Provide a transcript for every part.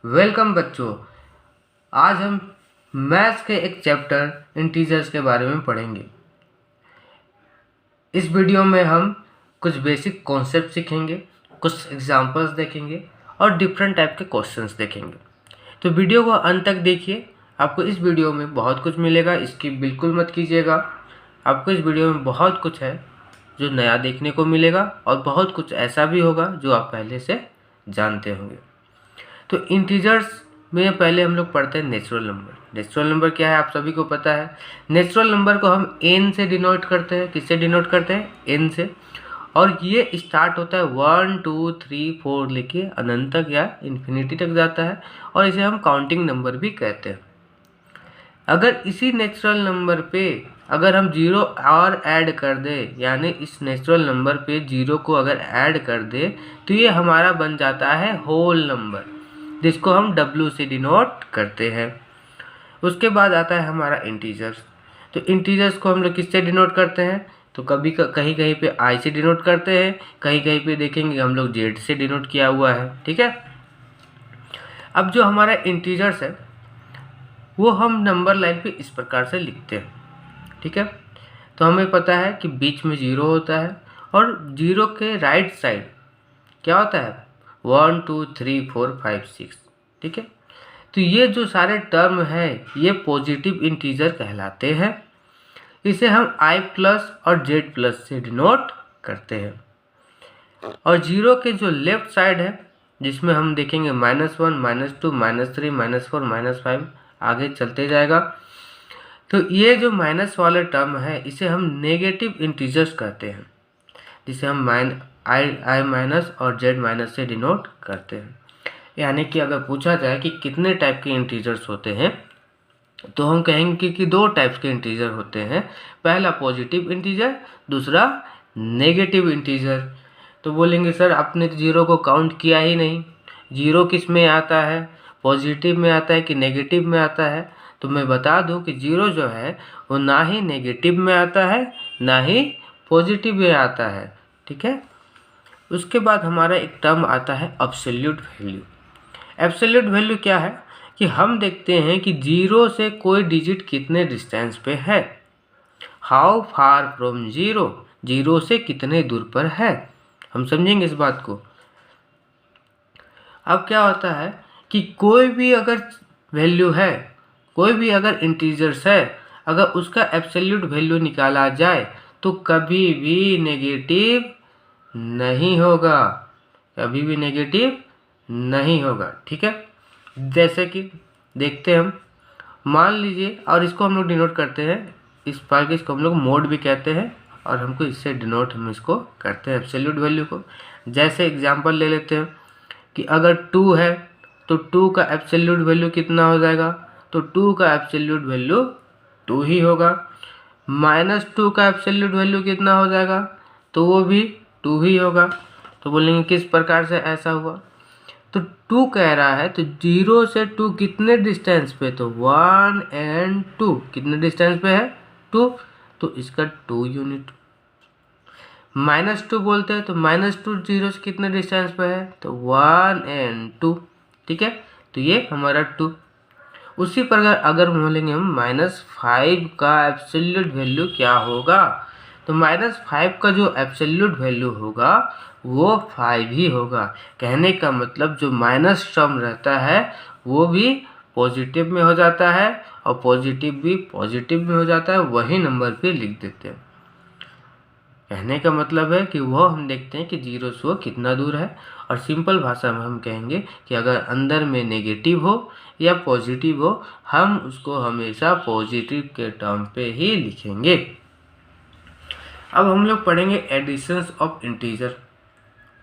Welcome बच्चों। आज हम मैथ्स के एक चैप्टर इंटीजर्स के बारे में पढ़ेंगे। इस वीडियो में हम कुछ बेसिक कॉन्सेप्ट सीखेंगे, कुछ एग्जांपल्स देखेंगे और डिफरेंट टाइप के क्वेश्चंस देखेंगे। तो वीडियो को अंत तक देखिए, आपको इस वीडियो में बहुत कुछ मिलेगा, इसकी बिल्कुल मत कीजिएगा। आपको इस वीडियो में बहुत कुछ है जो नया देखने को मिलेगा और बहुत कुछ ऐसा भी होगा जो आप पहले से जानते होंगे। तो इंटीजर्स में पहले हम लोग पढ़ते हैं नेचुरल नंबर। नेचुरल नंबर क्या है आप सभी को पता है। नेचुरल नंबर को हम n से डिनोट करते हैं। किससे डिनोट करते हैं? n से। और ये स्टार्ट होता है 1 2 3 4 लेके अनंत तक या इन्फिनिटी तक जाता है और इसे हम काउंटिंग नंबर भी कहते हैं। अगर इसी नेचुरल नंबर पे अगर हम जीरो और ऐड कर दें, यानी इस नेचुरल नंबर पे जीरो को अगर ऐड कर दें तो ये हमारा बन जाता है होल नंबर, जिसको हम W से डिनोट करते हैं। उसके बाद आता है हमारा इंटीजर्स। तो इंटीजर्स को हम लोग किससे डिनोट करते हैं? तो कभी कहीं कहीं पे I से डिनोट करते हैं, कहीं कहीं पे देखेंगे हम लोग Z से डिनोट किया हुआ है। ठीक है। अब जो हमारा इंटीजर्स है वो हम नंबर लाइन पे इस प्रकार से लिखते हैं। ठीक है। तो हमें पता है कि बीच में जीरो होता है और जीरो के राइट साइड क्या होता है? 1 2 3 4 5 6। ठीक है। तो ये जो सारे टर्म है ये पॉजिटिव इंटीजर कहलाते हैं। इसे हम I प्लस और Z प्लस से डिनोट करते हैं। और जीरो के जो लेफ्ट साइड है जिसमें हम देखेंगे -1 -2 -3 -4 -5 आगे चलते जाएगा। तो ये जो माइनस वाला टर्म है इसे हम नेगेटिव इंटीजर्स कहते हैं, जिसे हम I माइनस और Z माइनस से डिनोट करते हैं। यानी कि अगर पूछा जाए कि कितने टाइप के इंटीजर्स होते हैं तो हम कहेंगे कि दो टाइप्स के इंटीजर होते हैं। पहला पॉजिटिव इंटीजर, दूसरा नेगेटिव इंटीजर। तो बोलेंगे सर आपने जीरो को काउंट किया ही नहीं, जीरो किस में आता है? पॉजिटिव में आता है कि नेगेटिव में आता है? तो मैं बता दूं कि जीरो जो है वो ना ही नेगेटिव में आता है ना ही पॉजिटिव में आता है। ठीक है। उसके बाद हमारा एक टर्म आता है एब्सोल्यूट वैल्यू। एब्सोल्यूट वैल्यू क्या है कि हम देखते हैं कि जीरो से कोई डिजिट कितने डिस्टेंस पे है। How far from zero, zero से कितने दूर पर है, हम समझेंगे इस बात को। अब क्या होता है कि कोई भी अगर वैल्यू है, कोई भी अगर इंटीजर्स है, अगर उसका एब्सोल्यूट वैल्यू निकाला जाए तो कभी भी नेगेटिव नहीं होगा, कभी भी नेगेटिव नहीं होगा। ठीक है। जैसे कि देखते हैं हम, मान लीजिए, और इसको हम लोग डिनोट करते हैं, इस पार के इसको हम लोग मोड भी कहते हैं और हमको इससे डिनोट हम इसको करते हैं एब्सोल्यूट वैल्यू को। जैसे एग्जांपल ले लेते हैं कि अगर 2 है तो 2 का एब्सोल्यूट वैल्यू कितना हो जाएगा? तो 2 का एब्सोल्यूट वैल्यू 2 ही होगा। -2 का एब्सोल्यूट वैल्यू कितना हो जाएगा? तो वो भी 2 ही होगा। तो बोलेंगे किस प्रकार से ऐसा हुआ? तो 2 कह रहा है तो 0 से 2 कितने डिस्टेंस पे? तो 1 और 2 कितने डिस्टेंस पे है? 2। तो इसका 2 यूनिट। -2 बोलते हैं तो -2 0 से कितने डिस्टेंस पे है? तो 1 और 2। ठीक है। तो ये हमारा 2। उसी प्रकार अगर बोलेंगे हम -5 का एब्सोल्यूट वैल्यू क्या होगा? तो -5 का जो एब्सोल्यूट वैल्यू होगा वो 5 ही होगा। कहने का मतलब जो माइनस टर्म रहता है वो भी पॉजिटिव में हो जाता है और पॉजिटिव भी पॉजिटिव में हो जाता है, वही नंबर पे लिख देते हैं। कहने का मतलब है कि वो हम देखते हैं कि जीरो से वो कितना दूर है, और सिंपल भाषा में हम कहेंगे कि अगर अंदर में नेगेटिव हो या पॉजिटिव हो हम उसको हमेशा पॉजिटिव के टर्म पे ही लिखेंगे। अब हम लोग पढ़ेंगे एडिशंस ऑफ इंटीजर।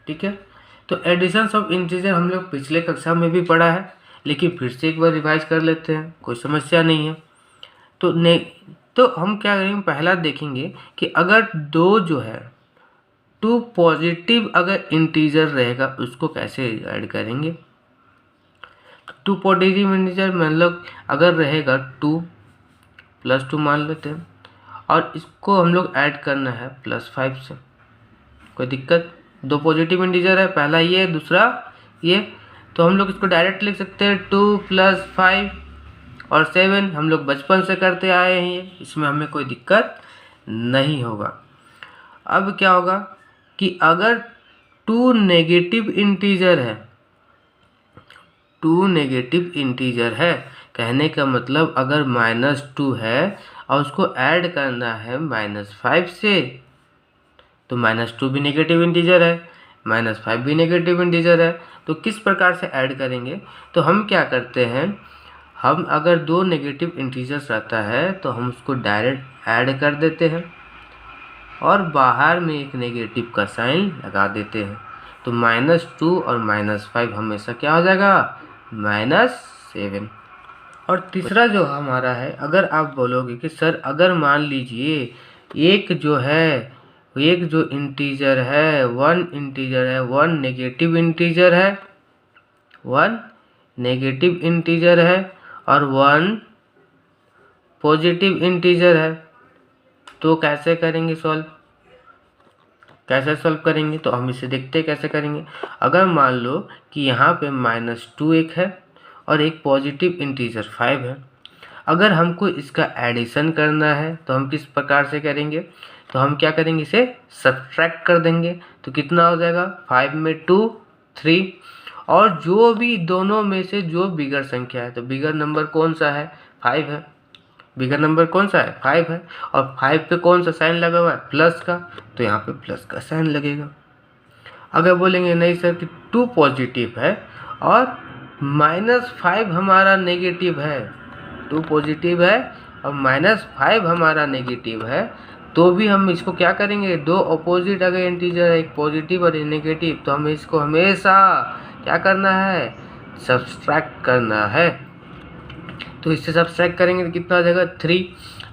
ठीक है। तो एडिशंस ऑफ इंटीजर हम लोग पिछले कक्षा में भी पढ़ा है, लेकिन फिर से एक बार रिवाइज कर लेते हैं, कोई समस्या नहीं है। तो हम क्या करेंगे, पहला देखेंगे कि अगर दो जो है 2 पॉजिटिव अगर इंटीजर रहेगा उसको कैसे ऐड करेंगे। 2 पॉजिटिव इंटीजर मतलब अगर रहेगा 2 + 2 मान लेते हैं और इसको हम लोग ऐड करना है +5 से। कोई दिक्कत? 2 पॉजिटिव इंटीजर है, पहला ये दूसरा ये। तो हम लोग इसको डायरेक्ट लिख सकते हैं 2 + 5 और 7 हम लोग बचपन से करते आए हैं, इसमें हमें कोई दिक्कत नहीं होगा। अब क्या होगा कि अगर 2 नेगेटिव इंटीजर है, 2 नेगेटिव इंटीजर है, कहने का मतलब अगर -2 है और उसको ऐड करना है -5 से, तो -2 भी नेगेटिव इंटीजर है, -5 भी नेगेटिव इंटीजर है, तो किस प्रकार से ऐड करेंगे? तो हम क्या करते हैं, हम अगर 2 नेगेटिव इंटीजर्स रहता है तो हम उसको डायरेक्ट ऐड कर देते हैं और बाहर में एक नेगेटिव का साइन लगा देते हैं। तो -2 और -5 हमेशा क्या हो जाएगा? -7। और तीसरा जो हमारा है, अगर आप बोलोगे कि सर अगर मान लीजिए एक जो इंटीजर है, 1 इंटीजर है, 1 नेगेटिव इंटीजर है, 1 नेगेटिव इंटीजर है और 1 पॉजिटिव इंटीजर है, तो कैसे करेंगे सॉल्व? कैसे सॉल्व करेंगे? तो हम इसे देखते हैं कैसे करेंगे। अगर मान लो कि यहाँ पे -2 एक है और एक पॉजिटिव इंटीजर 5 है, अगर हमको इसका एडिशन करना है तो हम किस प्रकार से करेंगे? तो हम क्या करेंगे, इसे सब्ट्रैक्ट कर देंगे। तो कितना हो जाएगा? 5 में 2 3, और जो भी दोनों में से जो बिगर संख्या है, तो बिगर नंबर कौन सा है? 5 है। बिगर नंबर कौन सा है? 5 है। और 5 पे कौन सा साइन लगा हुआ है? प्लस का, तो यहाँ पे प्लस का साइन लगेगा। अगर बोलेंगे नहीं सर कि 2 पॉजिटिव है और -5 हमारा नेगेटिव है, 2 पॉजिटिव है और -5 हमारा नेगेटिव है, तो भी हम इसको क्या करेंगे? 2 अपोजिट अगर इंटीजर है, एक पॉजिटिव और एक नेगेटिव, तो हमें इसको हमेशा क्या करना है? सब्सट्रैक्ट करना है। तो इससे सब्सट्रैक्ट करेंगे तो कितना आ जाएगा? 3।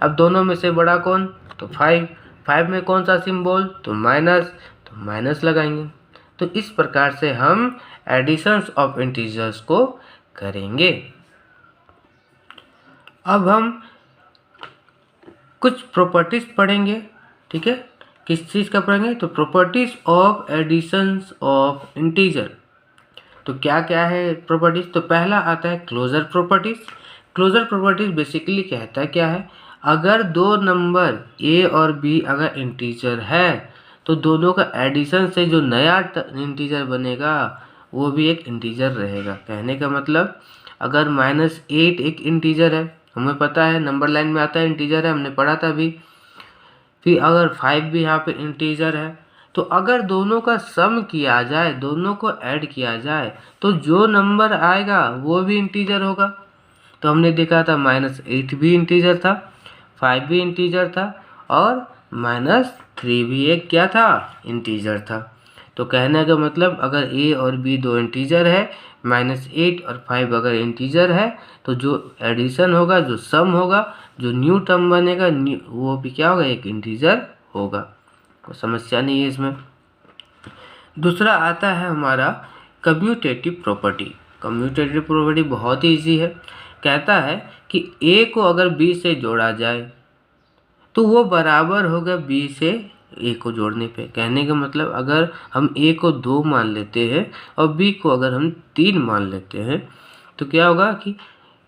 अब दोनों में से बड़ा कौन? तो 5। 5 में कौन सा सिंबल? तो माइनस, तो माइनस लगाएंगे। तो इस प्रकार से हम एडिशंस ऑफ इंटीजर्स को करेंगे। अब हम कुछ प्रॉपर्टीज पढ़ेंगे, ठीक है? किस चीज़ का पढ़ेंगे? तो properties of additions of integer. तो क्या क्या है प्रॉपर्टीज? तो पहला आता है closure properties. Closure properties basically कहता है क्या है, अगर दो नंबर a और b अगर इंटीजर है तो दोनों का एडिशन से जो नया इंटीजर बनेगा वो भी एक इंटीजर रहेगा। कहने का मतलब अगर -8 एक इंटीजर है, हमें पता है नंबर लाइन में आता है इंटीजर है, हमने पढ़ा था अभी। फिर अगर 5 भी यहाँ पे इंटीजर है, तो अगर दोनों का सम किया जाए, दोनों को ऐड किया जाए, तो जो नंबर आएगा वो भी इंटीजर होगा। तो हमने देखा था -8 भी इंटीजर था, 5 भी इंटीजर था और -3 भी एक क्या था? इंटीजर था। तो कहने का मतलब अगर a और b दो इंटीजर है, -8 और 5 अगर इंटीजर है, तो जो एडिशन होगा, जो सम होगा, जो न्यू टर्म बनेगा वो भी क्या होगा? एक इंटीजर होगा। कोई समस्या नहीं है इसमें। दूसरा आता है हमारा कम्यूटेटिव प्रॉपर्टी। कम्यूटेटिव प्रॉपर्टी बहुत ही ईजी है। कहता है कि a को अगर b से जोड़ा जाए तो वो बराबर होगा b से a को जोड़ने पे। कहने का मतलब अगर हम a को 2 मान लेते हैं और b को अगर हम 3 मान लेते हैं, तो क्या होगा कि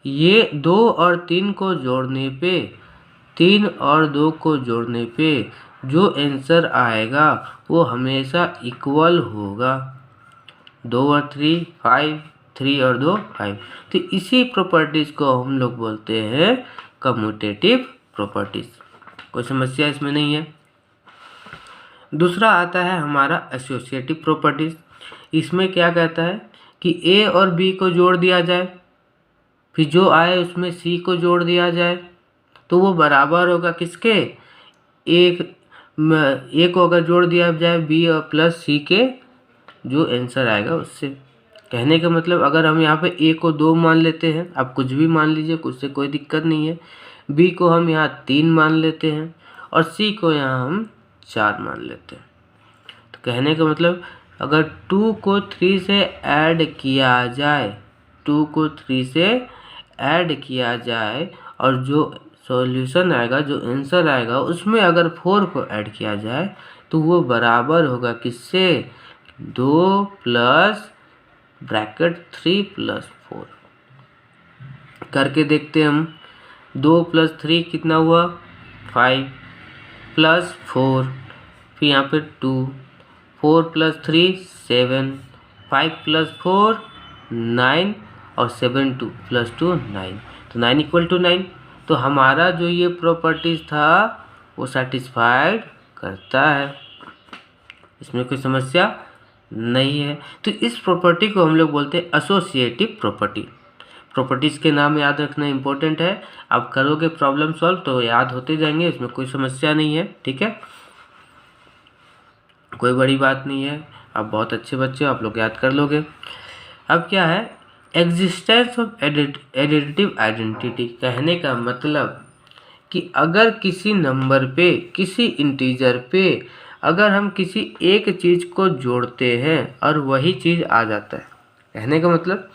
ये 2 और 3 को जोड़ने पे, 3 और 2 को जोड़ने पे जो आंसर आएगा वो हमेशा इक्वल होगा। 2 और 3 5, 3 और 2 5। तो इसी प्रॉपर्टीज को हम लोग बोलते हैं कम्यूटेटिव प्रॉपर्टीज। कोई समस्या इसमें नहीं है। दूसरा आता है हमारा एसोसिएटिव प्रॉपर्टीज। इसमें क्या कहता है कि a और b को जोड़ दिया जाए, फिर जो आए उसमें c को जोड़ दिया जाए, तो वो बराबर होगा किसके? a को अगर जोड़ दिया जाए b और प्लस c के, जो आंसर आएगा उससे। कहने का मतलब अगर हम यहाँ पे a को 2 मान लेते हैं, आप कुछ भी मान लीजिए, कुछ से कोई दिक्कत नहीं है। b को हम यहाँ 3 मान लेते हैं और c को यहाँ हम 4 मान लेते हैं। तो कहने का मतलब अगर 2 को 3 से ऐड किया जाए, 2 को 3 से ऐड किया जाए और जो सॉल्यूशन आएगा, जो आंसर आएगा, उसमें अगर 4 को ऐड किया जाए तो वो बराबर होगा किससे? 2 + ब्रैकेट 3 + 4 करके देखते हैं हम। 2 + 3 कितना हुआ 5 + 4, फिर यहाँ पे 2, 4 + 3 7, 5 + 4 9 और 7 2 + 2 9, तो 9 = 9। तो हमारा जो ये प्रॉपर्टीज था वो सेटिस्फाइड करता है, इसमें कोई समस्या नहीं है। तो इस प्रॉपर्टी को हम लोग बोलते हैं एसोसिएटिव प्रॉपर्टी। प्रॉपर्टीज़ के नाम याद रखना इंपॉर्टेंट है। आप करोगे प्रॉब्लम सॉल्व तो याद होते जाएंगे, इसमें कोई समस्या नहीं है, ठीक है, कोई बड़ी बात नहीं है। आप बहुत अच्छे बच्चे हो, आप लोग याद कर लोगे। अब क्या है एग्जिस्टेंस ऑफ एडिटिव आइडेंटिटी, कहने का मतलब कि अगर किसी नंबर पे, किसी इंटीजर पे अगर हम किसी एक चीज़ को जोड़ते हैं और वही चीज़ आ जाता है, कहने का मतलब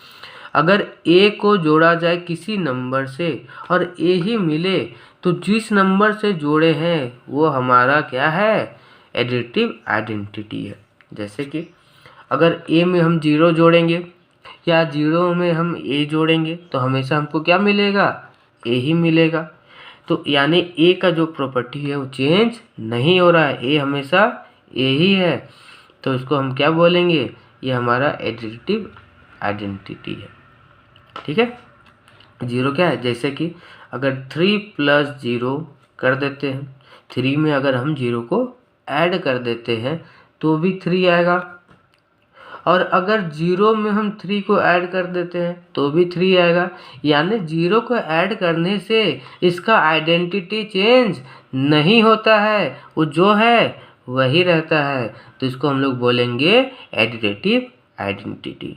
अगर a को जोड़ा जाए किसी नंबर से और a ही मिले तो जिस नंबर से जोड़े हैं वो हमारा क्या है एडिटिव आइडेंटिटी है। जैसे कि अगर a में हम 0 जोड़ेंगे या 0 में हम a जोड़ेंगे तो हमेशा हमको क्या मिलेगा a ही मिलेगा। तो यानी a का जो प्रॉपर्टी है वो चेंज नहीं हो रहा है, a हमेशा a ही है, तो इसको हम क्या बोलेंगे ये हमारा एडिटिव आइडेंटिटी है, ठीक है। 0 क्या है, जैसे कि अगर 3 + 0 कर देते हैं, 3 में अगर हम 0 को ऐड कर देते हैं तो भी 3 आएगा, और अगर 0 में हम 3 को ऐड कर देते हैं तो भी 3 आएगा। यानी 0 को ऐड करने से इसका आइडेंटिटी चेंज नहीं होता है, वो जो है वही रहता है, तो इसको हम लोग बोलेंगे एडिटिव आइडेंटिटी।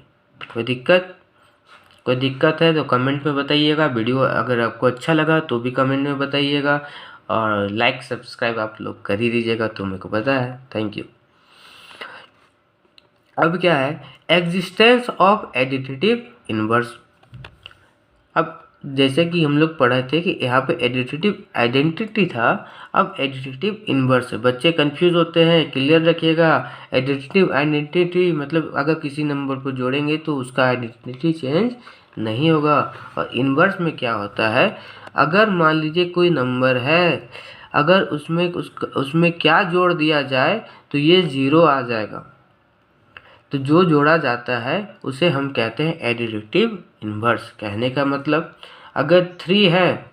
कोई दिक्कत है तो कमेंट में बताइएगा। वीडियो अगर आपको अच्छा लगा तो भी कमेंट में बताइएगा, और लाइक सब्सक्राइब आप लोग कर ही दीजिएगा, तो मेरे को पता है। Thank you. अब क्या है एग्जिस्टेंस ऑफ एडिटिव इनवर्स। अब जैसे कि हम लोग पढ़े थे कि यहाँ पे एडिटिव आइडेंटिटी था, अब एडिटिव इनवर्स है। बच्चे कंफ्यूज होते हैं, क्लियर रखिएगा। एडिटिव आइडेंटिटी मतलब अगर किसी नंबर को जोड़ेंगे तो उसका आइडेंटिटी चेंज नहीं होगा। और इनवर्स में क्या होता है, अगर मान लीजिए कोई नंबर है, अगर उसमें क्या जोड़ दिया जाए तो ये 0 आ जाएगा, तो जो जोड़ा जाता है उसे हम कहते हैं एडिटिव इनवर्स। कहने का मतलब अगर 3 है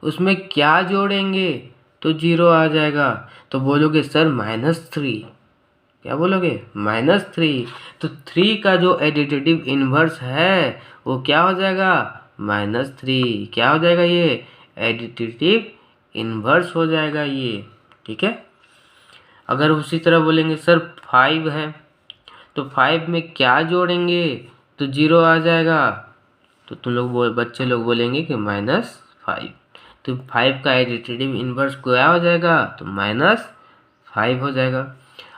उसमें क्या जोड़ेंगे तो 0 आ जाएगा, तो बोलोगे सर -3, क्या बोलोगे -3, तो 3 का जो एडिटिव इनवर्स है वो क्या हो जाएगा -3, क्या हो जाएगा ये एडिटिव इनवर्स हो जाएगा ये, ठीक है। अगर उसी तरह बोलेंगे सर 5 है तो 5 में क्या जोड़ेंगे तो 0 आ जाएगा, तो तुम लोग बच्चे लोग बोलेंगे कि -5, तो 5 का एडिटिव इनवर्स क्या हो जाएगा तो -5 हो जाएगा।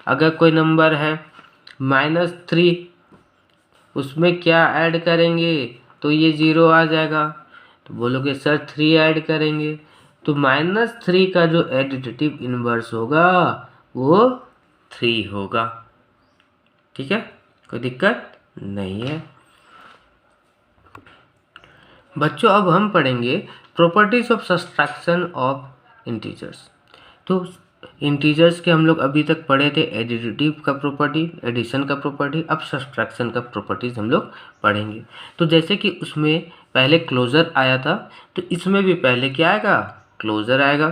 अगर कोई नंबर है -3 उसमें क्या ऐड करेंगे तो ये 0 आ जाएगा, तो बोलोगे सर 3 ऐड करेंगे, तो -3 का जो एडिटिव इनवर्स होगा वो 3 होगा, ठीक है, कोई दिक्कत नहीं है। बच्चों अब हम पढ़ेंगे properties of subtraction of integers. तो इंटीजर्स के हम लोग अभी तक पढ़े थे एडिटिव का प्रॉपर्टी, एडिशन का प्रॉपर्टी, अब सब्ट्रैक्शन का प्रॉपर्टीज हम लोग पढ़ेंगे। तो जैसे कि उसमें पहले क्लोजर आया था, तो इसमें भी पहले क्या आएगा क्लोजर आएगा।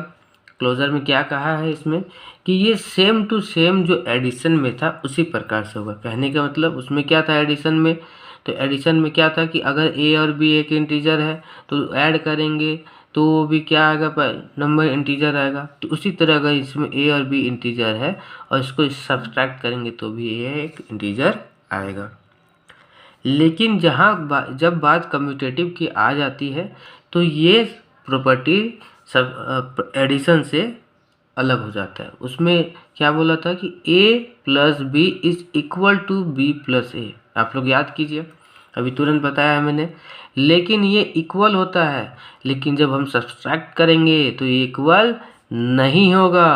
क्लोजर में क्या कहा है इसमें कि ये सेम टू सेम जो एडिशन में था उसी प्रकार से होगा। कहने का मतलब उसमें क्या था एडिशन में, तो एडिशन में क्या था कि अगर a और b एक इंटीजर है तो ऐड करेंगे तो वो भी क्या आएगा नंबर इंटीजर आएगा। तो उसी तरह अगर इसमें a और b इंटीजर है और इसको सब्ट्रैक्ट करेंगे तो भी a एक इंटीजर आएगा। लेकिन जब बात कम्यूटेटिव की आ जाती है तो ये प्रॉपर्टी सब एडिशन से अलग हो जाता है। उसमें क्या बोला था कि a + b = b + a, आप लोग याद कीजिए, अभी तुरंत बताया है मैंने। लेकिन ये इक्वल होता है, लेकिन जब हम सब्ट्रैक्ट करेंगे तो ये इक्वल नहीं होगा।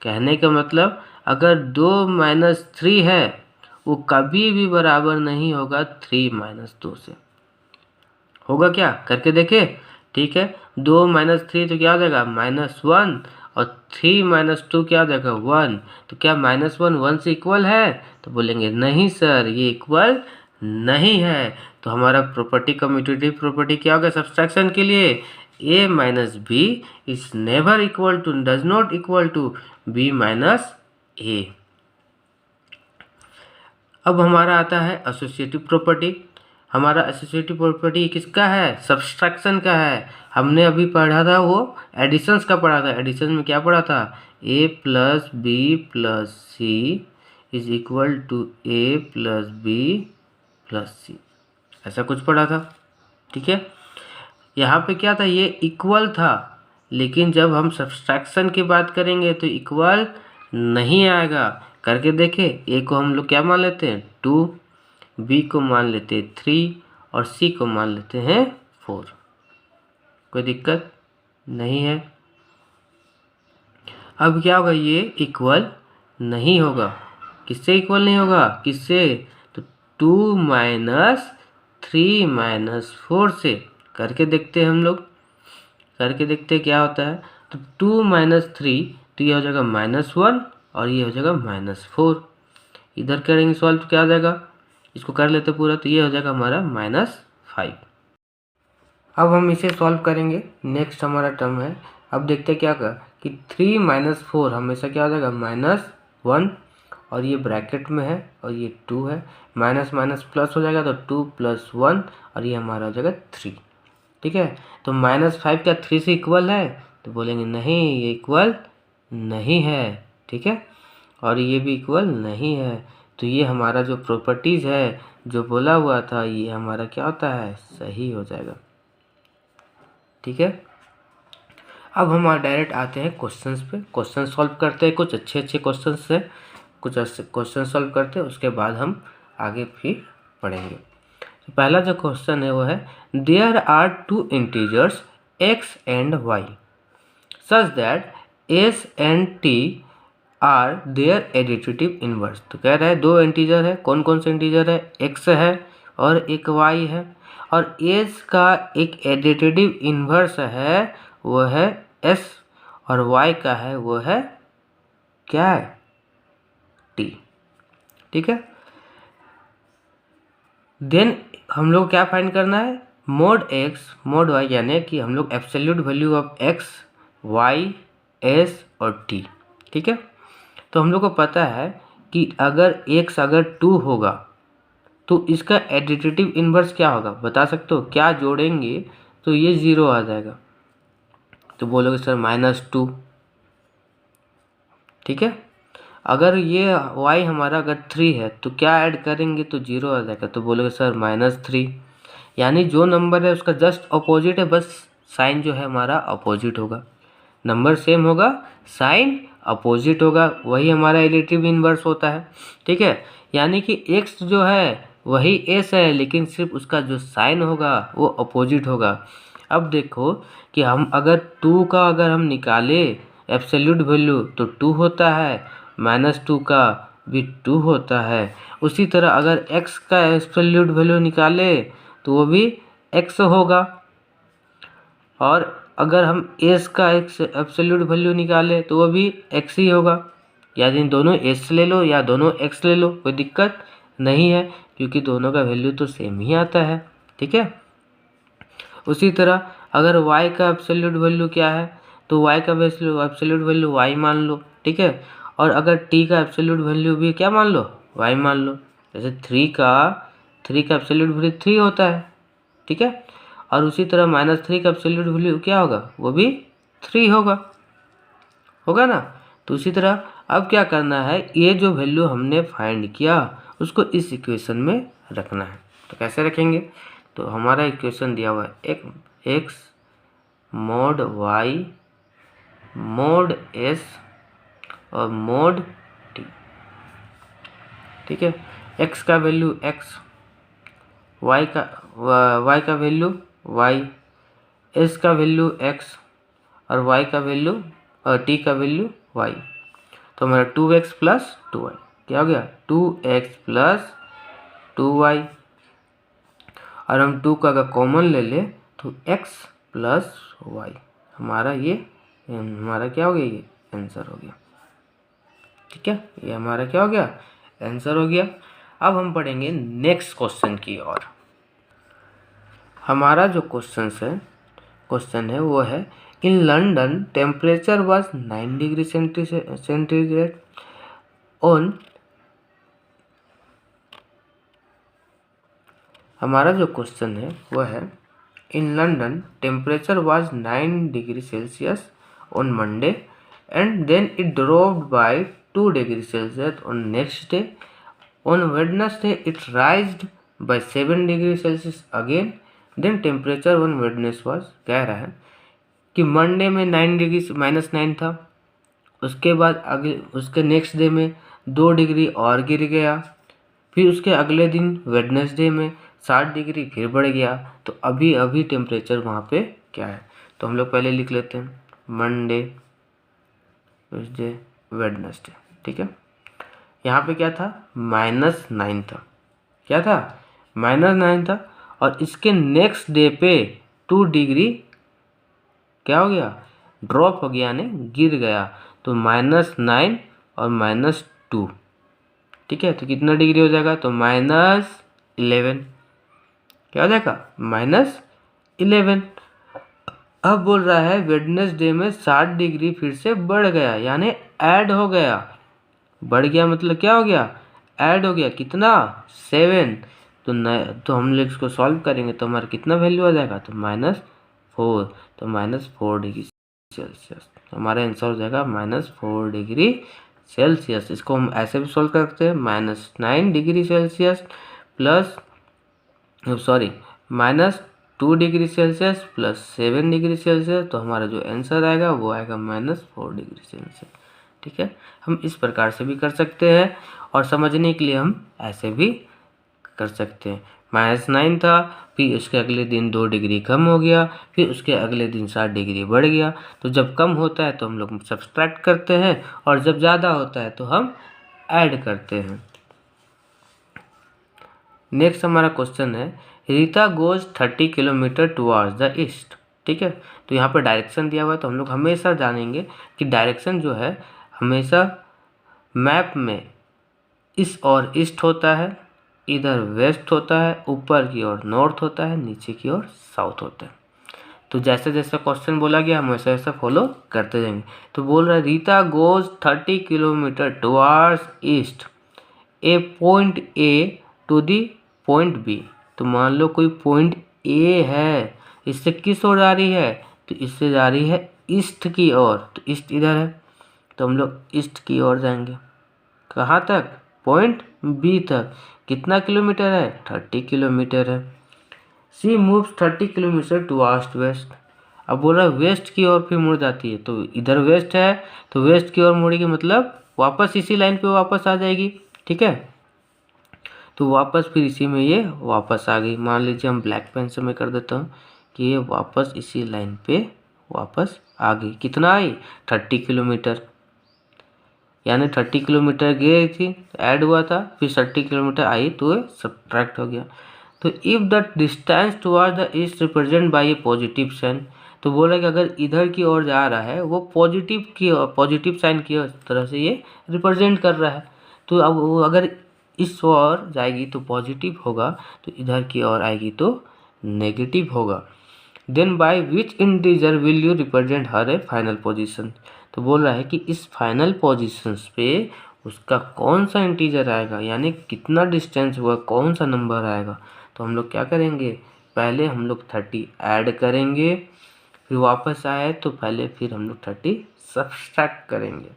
कहने का मतलब अगर 2 - 3 है वो कभी भी बराबर नहीं होगा 3 माइनस 2 से। होगा क्या, करके देखे। ठीक है, 2 माइनस 3 तो क्या हो जाएगा -1, और 3 माइनस 2 क्या हो जाएगा 1। तो क्या -1 1 से इक्वल है, तो बोलेंगे नहीं सर ये इक्वल नहीं है। तो हमारा प्रॉपर्टी कम्यूटेटिव प्रॉपर्टी क्या होगा सब्सट्रैक्शन के लिए, a minus b is never equal to, does not equal to b minus a। अब हमारा आता है एसोसिएटिव प्रॉपर्टी। हमारा एसोसिएटिव प्रॉपर्टी किसका है, सब्सट्रैक्शन का है। हमने अभी पढ़ा था वो एडिशंस का पढ़ा था। एडिशन में क्या पढ़ा था, a plus b plus c is equal to a plus b plus c, ऐसा कुछ पढ़ा था। ठीक है, यहाँ पे क्या था, ये इक्वल था, लेकिन जब हम सब्सट्रैक्शन की बात करेंगे तो इक्वल नहीं आएगा। करके देखे, ए को हम लोग क्या मान लेते हैं 2, बी को मान लेते हैं 3 और सी को मान लेते हैं 4। कोई दिक्कत नहीं है। अब क्या होगा, ये इक्वल नहीं होगा। किससे इक्वल नहीं होगा, किससे, तो 2 माइनस 3 माइनस 4 से। करके देखते हैं हम लोग, करके देखते हैं क्या होता है। तो 2 माइनस 3 तो ये हो जाएगा -1 और ये हो जाएगा -4। इधर करेंगे सॉल्व तो क्या हो जाएगा, इसको कर लेते पूरा, तो ये हो जाएगा हमारा -5। अब हम इसे सॉल्व करेंगे। नेक्स्ट हमारा टर्म है, अब देखते हैं क्या कर कि 3 माइनस 4 हमेशा क्या हो जाएगा -1, और ये ब्रैकेट में है और ये 2 है, माइनस माइनस प्लस हो जाएगा तो 2 + 1 और ये हमारा हो जाएगा 3। ठीक है, तो -5 क्या 3 से इक्वल है, तो बोलेंगे नहीं ये इक्वल नहीं है। ठीक है, और ये भी इक्वल नहीं है। तो ये हमारा जो प्रॉपर्टीज़ है जो बोला हुआ था ये हमारा क्या होता है, सही हो जाएगा। ठीक है, अब हम डायरेक्ट आते हैं क्वेश्चंस पे। क्वेश्चन सॉल्व करते हैं, कुछ अच्छे क्वेश्चंस से कुछ क्वेश्चन सॉल्व करते हैं, उसके बाद हम आगे फिर पढ़ेंगे। तो पहला जो क्वेश्चन है वो है there are 2 integers x and y such that s and t are their additive inverse. तो कह रहा है 2 इंटीजर है, कौन कौन से इंटीजर है, x है और एक y है, और s का एक एडिटिव इनवर्स है वो है s, और y का है वो है क्या है t। ठीक है, देन हम लोग क्या फाइंड करना है, मोड x मोड y, यानी कि हम लोग absolute value of x y s और t। ठीक है, तो हम लोग को पता है कि अगर x अगर 2 होगा तो इसका एडिटिव इन्वर्स क्या होगा, बता सकते हो, क्या जोड़ेंगे तो ये 0 आ जाएगा। तो बोलोगे सर -2। ठीक है, अगर ये y हमारा अगर 3 है तो क्या ऐड करेंगे तो 0 आ जाएगा। तो बोलोगे सर -3, यानी जो नंबर है उसका जस्ट अपोजिट है, बस साइन जो है हमारा अपोजिट होगा। नंबर सेम होगा, साइन अपोजिट होगा, वही हमारा एडिटिव इन्वर्स होता है। ठीक है, यानी कि x जो है वही s है, लेकिन सिर्फ उसका जो साइन होगा वो अपोजिट होगा। अब देखो कि हम अगर 2 का अगर हम निकाले एब्सोल्यूट वैल्यू तो 2 होता है, -2 का भी 2 होता है। उसी तरह अगर x का एब्सोल्यूट वैल्यू निकाले तो वो भी x होगा, और अगर हम s का एब्सोल्यूट वैल्यू निकाले तो वो भी x ही होगा। यानी दोनों s ले लो या दोनों x ले लो, कोई दिक्कत नहीं है, क्योंकि दोनों का वैल्यू तो सेम ही आता है। ठीक है, उसी तरह अगर y का एब्सोल्यूट वैल्यू क्या है तो y का एब्सोल्यूट वैल्यू y मान लो। ठीक है, और अगर t का एब्सोल्यूट वैल्यू भी क्या मान लो, y मान लो। जैसे 3 का एब्सोल्यूट वैल्यू 3 होता है। ठीक है, और उसी तरह -3 का एब्सोल्यूट वैल्यू क्या होगा, वो भी 3 होगा ना। तो उसी तरह अब क्या करना है, ये जो वैल्यू हमने फाइंड किया उसको इस इक्वेशन में रखना है। तो कैसे रखेंगे, तो हमारा इक्वेशन दिया हुआ है x mode y mode s और मोड t। ठीक है, x का वैल्यू x, y का वैल्यू y, s का वैल्यू x और y का वैल्यू और t का वैल्यू y। तो हमारा 2x + 2y। क्या हो गया 2x प्लस 2y, और हम 2 का अगर कॉमन ले ले तो x प्लस वाई, हमारा क्या हो गया, ये आंसर हो गया। ठीक है, ये हमारा क्या हो गया, आंसर हो गया। अब हम पढ़ेंगे नेक्स्ट क्वेश्चन की ओर। हमारा जो क्वेश्चन है वो है in London temperature was 9 degree centigrade on, हमारा जो क्वेश्चन है वो है in London temperature was 9 degree Celsius on Monday and then it dropped by 2 degree Celsius on next day, on Wednesday it rised by 7 degree Celsius again, then temperature on Wednes was, कह रहा है कि Monday में 9 degree -9 था, उसके बाद उसके next day में 2 डिग्री और गिर गया, फिर उसके अगले दिन वेडनेसडे में 7 डिग्री फिर बढ़ गया। तो अभी टेम्परेचर वहाँ पे क्या है, तो हम लोग पहले लिख लेते हैं मंडे, ट्यूसडे, वेडनेसडे। ठीक है, यहाँ पे क्या था -9 था, क्या था -9 था, और इसके नेक्स्ट डे पे 2 डिग्री क्या हो गया, ड्रॉप हो गया, यानी गिर गया, तो -9 और -2, ठीक है, तो कितना डिग्री हो जाएगा, तो -11, क्या हो जाएगा -11। अब बोल रहा है वेडनेसडे में 7 डिग्री फिर से बढ़ गया, यानी ऐड हो गया, बढ़ गया मतलब क्या हो गया, ऐड हो गया, कितना 7, तो हम लोग इसको सॉल्व करेंगे तो हमारा कितना वैल्यू आ जाएगा, तो -4, तो -4 डिग्री सेल्सियस, हमारा आंसर हो जाएगा -4 डिग्री सेल्सियस। इसको हम ऐसे भी सॉल्व कर सकते हैं -9 degree Celsius plus -2 degree Celsius plus 7 degree Celsius, तो हमारा जो आंसर आएगा वो आएगा -4 डिग्री सेल्सियस। ठीक है, हम इस प्रकार से भी कर सकते हैं, और समझने के लिए हम ऐसे भी कर सकते हैं। -9 था, फिर उसके अगले दिन 2 डिग्री कम हो गया, फिर उसके अगले दिन 7 डिग्री बढ़ गया, तो जब कम होता है तो हम लोग सब्सट्रैक्ट करते हैं, और जब ज़्यादा होता है तो हम ऐड करते हैं। नेक्स्ट हमारा क्वेश्चन है Rita goes 30 kilometre towards the east. ठीक है, तो यहाँ पर डायरेक्शन दिया हुआ है, तो हम लोग हमेशा जानेंगे कि डायरेक्शन जो है हमेशा मैप में इस और ईस्ट होता है, इधर वेस्ट होता है, ऊपर की ओर नॉर्थ होता है, नीचे की ओर साउथ होता है। तो जैसे जैसे क्वेश्चन बोला गया हम वैसे वैसे फॉलो करते जाएंगे। तो बोल रहा है Rita goes 30 kilometre towards east a point A to the point B. तो मान लो कोई पॉइंट ए है, इससे किस ओर जा रही है, तो इससे जा रही है ईस्ट की ओर, तो ईस्ट इधर है, तो हम लोग ईस्ट की ओर जाएंगे, कहाँ तक, पॉइंट बी तक। कितना किलोमीटर है, 30 किलोमीटर है। सी मूव्स 30 किलोमीटर टुवर्ड्स वेस्ट। अब बोल रहा है वेस्ट की ओर फिर मुड़ जाती है, तो इधर वेस्ट है तो वेस्ट की ओर मुड़ेगी, मतलब वापस इसी लाइन पे वापस आ जाएगी। ठीक है, तो वापस फिर इसी में ये वापस आ गई। मान लीजिए हम ब्लैक पेन से मैं कर देता हूँ कि ये वापस इसी लाइन पे वापस आ गई। कितना आई, 30 किलोमीटर, यानी 30 किलोमीटर गई थी, ऐड हुआ था, फिर 30 किलोमीटर आई तो सब्ट्रैक्ट हो गया। तो if the distance toward the east represent by a positive sign, तो बोला कि अगर इधर की ओर जा रहा है वो पॉजिटिव साइन की तरह से ये रिप्रेजेंट कर रहा है, तो अब वो अगर इस ओर जाएगी तो पॉजिटिव होगा, तो इधर की ओर आएगी तो नेगेटिव होगा। Then by which integer will you represent her a final position. तो बोल रहा है कि इस फाइनल पोजीशंस पे उसका कौन सा इंटीजर आएगा, यानी कितना डिस्टेंस हुआ, कौन सा नंबर आएगा। तो हम लोग क्या करेंगे, पहले हम लोग 30 ऐड करेंगे, फिर वापस आए तो पहले फिर हम लोग 30 सब्सट्रैक्ट करेंगे,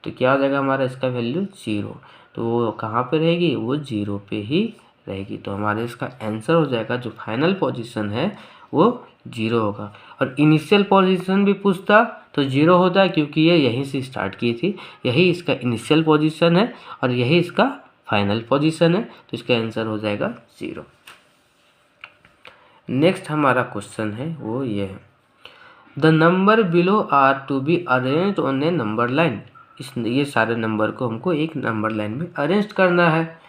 तो क्या हो जाएगा हमारा, इसका वैल्यू 0, तो वो कहाँ पे रहेगी, वो 0 पे ही रहेगी। तो हमारे इसका आंसर हो जाएगा जो फाइनल पोजीशन है वो 0 होगा। और इनिशियल पोजीशन भी पूछता तो 0 होता है, क्योंकि ये यहीं से स्टार्ट की थी, यही इसका इनिशियल पोजीशन है और यही इसका फाइनल पोजीशन है, तो इसका आंसर हो जाएगा 0। नेक्स्ट हमारा क्वेश्चन है वो ये है the number below are to be arranged on a number line. ये सारे नंबर को हमको एक नंबर लाइन में अरेंज करना है।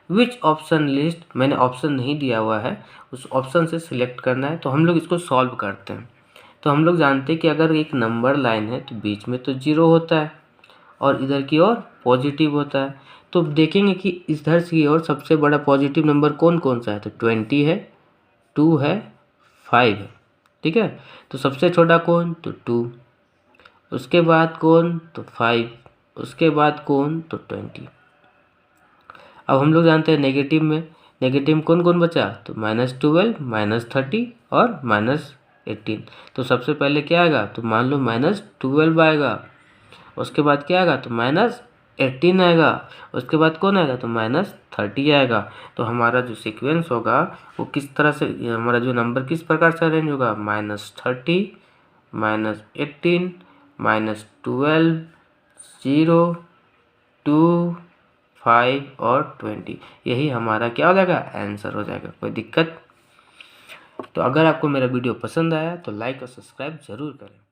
विच ऑप्शन लिस्ट, मैंने ऑप्शन नहीं दिया हुआ है, उस ऑप्शन से सिलेक्ट करना है। तो हम लोग इसको सॉल्व करते हैं। तो हम लोग जानते हैं कि अगर एक नंबर लाइन है तो बीच में तो 0 होता है और इधर की ओर पॉजिटिव होता है। तो देखेंगे कि इधर की ओर सबसे बड़ा पॉजिटिव नंबर कौन कौन सा है, तो 20 है, 2 है, 5 है। ठीक है, तो सबसे छोटा कौन, तो 2, उसके बाद कौन, तो 5, उसके बाद कौन, तो 20। अब हम लोग जानते हैं नेगेटिव में, नेगेटिव में कौन कौन बचा, तो -12, -30 और -18। तो सबसे पहले क्या आएगा, तो मान लो -12 आएगा, उसके बाद क्या आएगा, तो -18 आएगा, उसके बाद कौन आएगा, तो -30 आएगा। तो हमारा जो सीक्वेंस होगा वो किस तरह से, हमारा जो नंबर किस प्रकार से अरेंज होगा, -30, -18, -12, 0, 2, 5 और 20। यही हमारा क्या हो जाएगा, आंसर हो जाएगा। कोई दिक्कत? तो अगर आपको मेरा वीडियो पसंद आया तो लाइक और सब्सक्राइब ज़रूर करें।